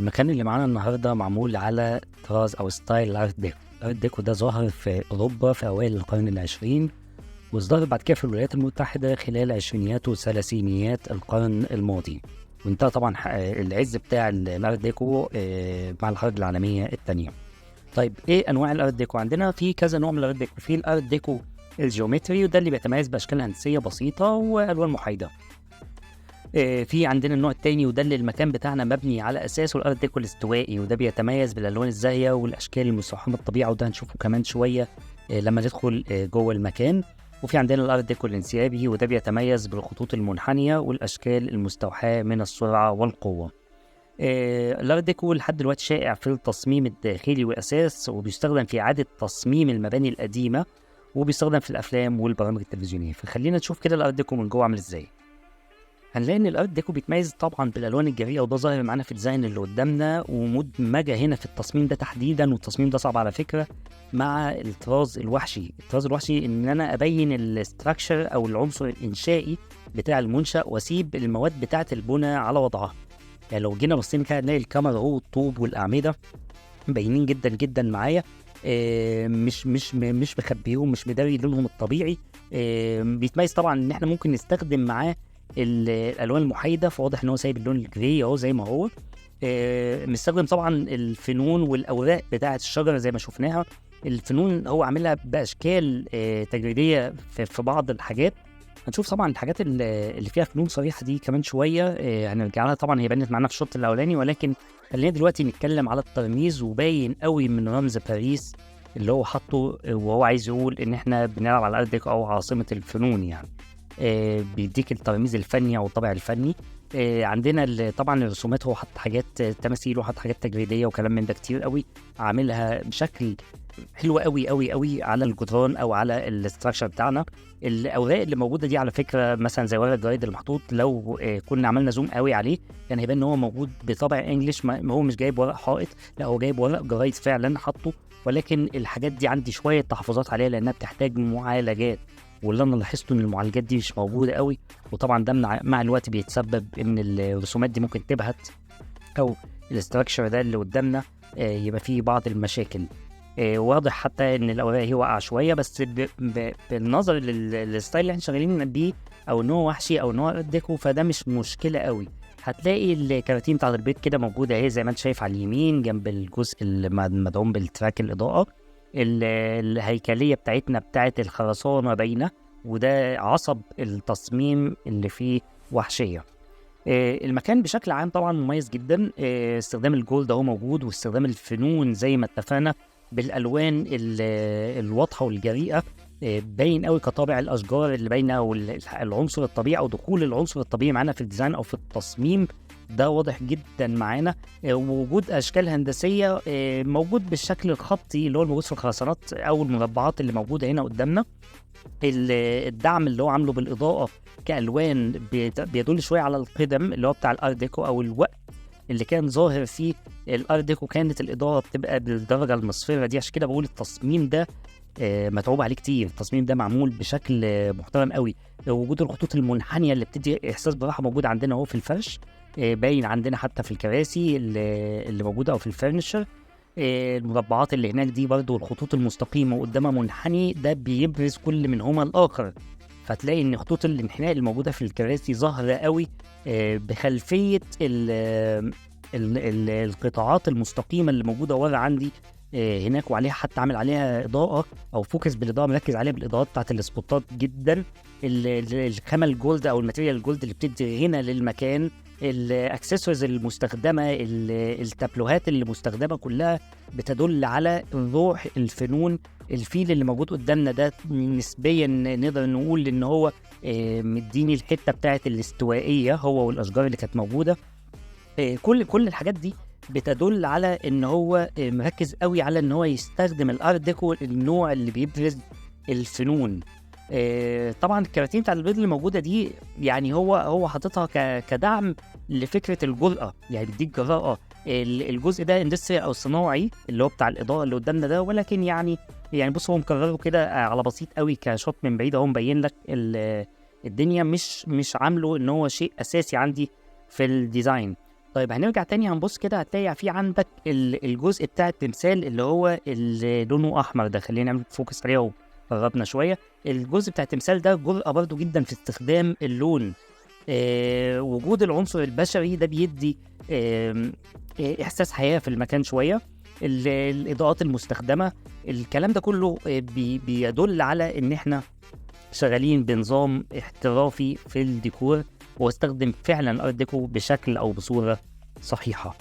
المكان اللي معانا النهارده معمول على طراز أو ستايل الأرت ديكو. الأرت ديكو ده ظهر في أوروبا في أوائل القرن العشرين، وازدهر بعد كده في الولايات المتحدة خلال عشرينيات وثلاثينيات القرن الماضي، وانتهى طبعا العز بتاع الأرت ديكو مع الحرب العالمية الثانية. طيب ايه أنواع الأرت ديكو؟ عندنا في كذا نوع من الأرت ديكو. في الأرت ديكو الجيومتري، وده اللي بيتميز بأشكال هندسية بسيطة وألوان محايدة. في عندنا النوع التاني، وده اللي المكان بتاعنا مبني على اساسه الارت ديكو الاستوائي، وده بيتميز بالالوان الزاهيه والاشكال المستوحاه من الطبيعه، وده هنشوفه كمان شويه لما ندخل جوه المكان. وفي عندنا الارت ديكو الانسيابي، وده بيتميز بالخطوط المنحنيه والاشكال المستوحاه من السرعه والقوه. الارت ديكو لحد دلوقتي شائع في التصميم الداخلي واساس، وبيستخدم في اعاده تصميم المباني القديمه، وبيستخدم في الافلام والبرامج التلفزيونيه. فخلينا نشوف كده الارت ديكو من جوه عامل ازاي. هنلاقي ان الارت ديكو بيتميز طبعا بالالوان الجريئه، وده ظاهر معانا في الديزاين اللي قدامنا ومدمجه هنا في التصميم ده تحديدا. والتصميم ده صعب على فكره مع الطراز الوحشي. الطراز الوحشي ان انا ابين الاستراكشر او العنصر الانشائي بتاع المنشا، واسيب المواد بتاعه البناء على وضعها. يعني لو جينا بصينا كده هنلاقي الكاميرا اهو، الطوب والاعمده باينين جدا جدا معايا، مش مخبيهم، مش مداري لونهم الطبيعي. بيتميز طبعا ان احنا ممكن نستخدم معاه الالوان المحايده، فواضح ان هو سايب اللون الجري اهو زي ما هو. مستخدم طبعا الفنون والاوراق بتاعه الشجره زي ما شفناها. الفنون هو عاملها باشكال تجريديه في بعض الحاجات. هنشوف طبعا الحاجات اللي فيها فنون صريحه دي كمان شويه، هنرجع لها. طبعا هي بانت معانا في الشوط الاولاني، ولكن خلينا دلوقتي نتكلم على الترميز. وباين قوي من رمز باريس اللي هو حاطه، وهو عايز يقول ان احنا بنلعب على الارت ديكو او عاصمه الفنون يعني. بيديك الترميز الفني او الطابع الفني. عندنا طبعا الرسومات، هو حط حاجات تماثيل وحط حاجات تجريديه وكلام من ده كتير قوي، عاملها بشكل حلو قوي قوي قوي على الجدران او على الاستراكشر بتاعنا. الاوراق اللي موجوده دي على فكره مثلا زي ورق الجرايد المحطوط، لو كنا عملنا زوم قوي عليه كان هيبان ان هو موجود بطبع انجلش، ما هو مش جايب ورق حائط، لا هو جايب ورق جرايد فعلا حطه. ولكن الحاجات دي عندي شويه تحفظات عليها لانها بتحتاج معالجات، واللي انا لاحظته ان المعالجات دي مش موجوده قوي. وطبعا ده مع الوقت بيتسبب ان الرسومات دي ممكن تبهت، او الاستراكشر ده اللي قدامنا يبقى فيه بعض المشاكل. واضح حتى ان الاوراق هي واقعه شويه، بس بالنظر للستايل اللي احنا شغالين بيه، او ان هو وحشي او ان هو ارت ديكو، فده مش مشكله قوي. هتلاقي الكراتين بتاعت البيت كده موجوده اهي زي ما انت شايف على اليمين جنب الجزء المدعوم بالتراك الاضاءه. الهيكليه بتاعتنا بتاعت الخرسانه باينه، وده عصب التصميم اللي فيه وحشيه. المكان بشكل عام طبعا مميز جدا. استخدام الجولد اهو موجود، واستخدام الفنون زي ما اتفقنا بالالوان الواضحه والجريئه. باين قوي كطابع الاشجار اللي باينه، او العنصر الطبيعي او دخول العنصر الطبيعي معانا في الديزاين او في التصميم ده واضح جدا معانا. ووجود اشكال هندسيه موجود بالشكل الخطي اللي هو الموجود في الخرسانات او المربعات اللي موجوده هنا قدامنا. الدعم اللي هو عامله بالاضاءه كالوان بيدل شويه على القدم اللي هو بتاع الارت ديكو، او الوقت اللي كان ظاهر فيه الارت ديكو كانت الاضاءه بتبقى بالدرجه المصفره دي. عشان كده بقول التصميم ده متعوب عليه كتير. التصميم ده معمول بشكل محترم قوي. وجود الخطوط المنحنيه اللي بتدي احساس براحه موجود عندنا اهو في الفرش، باين عندنا حتى في الكراسي اللي موجوده او في الفرنشر. المربعات اللي هناك دي برضو الخطوط المستقيمه وقدامها منحني، ده بيبرز كل منهما الاخر. فتلاقي ان خطوط الانحناء الموجوده في الكراسي ظاهره قوي بخلفيه القطاعات المستقيمه اللي موجوده ورا عندي هناك، وعليها حتى عامل عليها اضاءه او فوكس بالاضاءه، مركز عليها بالاضاءات بتاعت السبوتات جدا. الخامه الجولد او الماتيريال الجولد اللي بتدي هنا للمكان. الاكسسوارز المستخدمه، التابلوهات اللي مستخدمه كلها بتدل على روح الفنون. الفيل اللي موجود قدامنا ده نسبيا نقدر نقول ان هو مديني الحته بتاعت الاستوائيه، هو والاشجار اللي كانت موجوده. كل الحاجات دي بتدل على ان هو مركز قوي على ان هو يستخدم الارت ديكو النوع اللي بيبرز الفنون. طبعا الكراتين بتاع البيض اللي موجوده دي يعني هو حاططها كدعم لفكره الجرأه، يعني بيديك جراءه. الجزء ده اندستري او صناعي اللي هو بتاع الاضاءه اللي قدامنا ده، ولكن يعني بص هو مكرره كده على بسيط قوي كشوت من بعيد اهو، مبين لك الدنيا مش عامله ان هو شيء اساسي عندي في الديزاين. طيب هنرجع تاني هنبص كده هتلاقي في عندك الجزء بتاع التمثال اللي هو اللي لونه احمر ده، خلينا نعمل فوكس عليه وقربنا شويه. الجزء بتاع التمثال ده جرأة برضو جدا في استخدام اللون. وجود العنصر البشري ده بيدي احساس حياه في المكان شويه. الاضاءات المستخدمه، الكلام ده كله بيدل على ان احنا شغالين بنظام احترافي في الديكور، واستخدم فعلا الارت ديكو بشكل او بصوره صحيحه.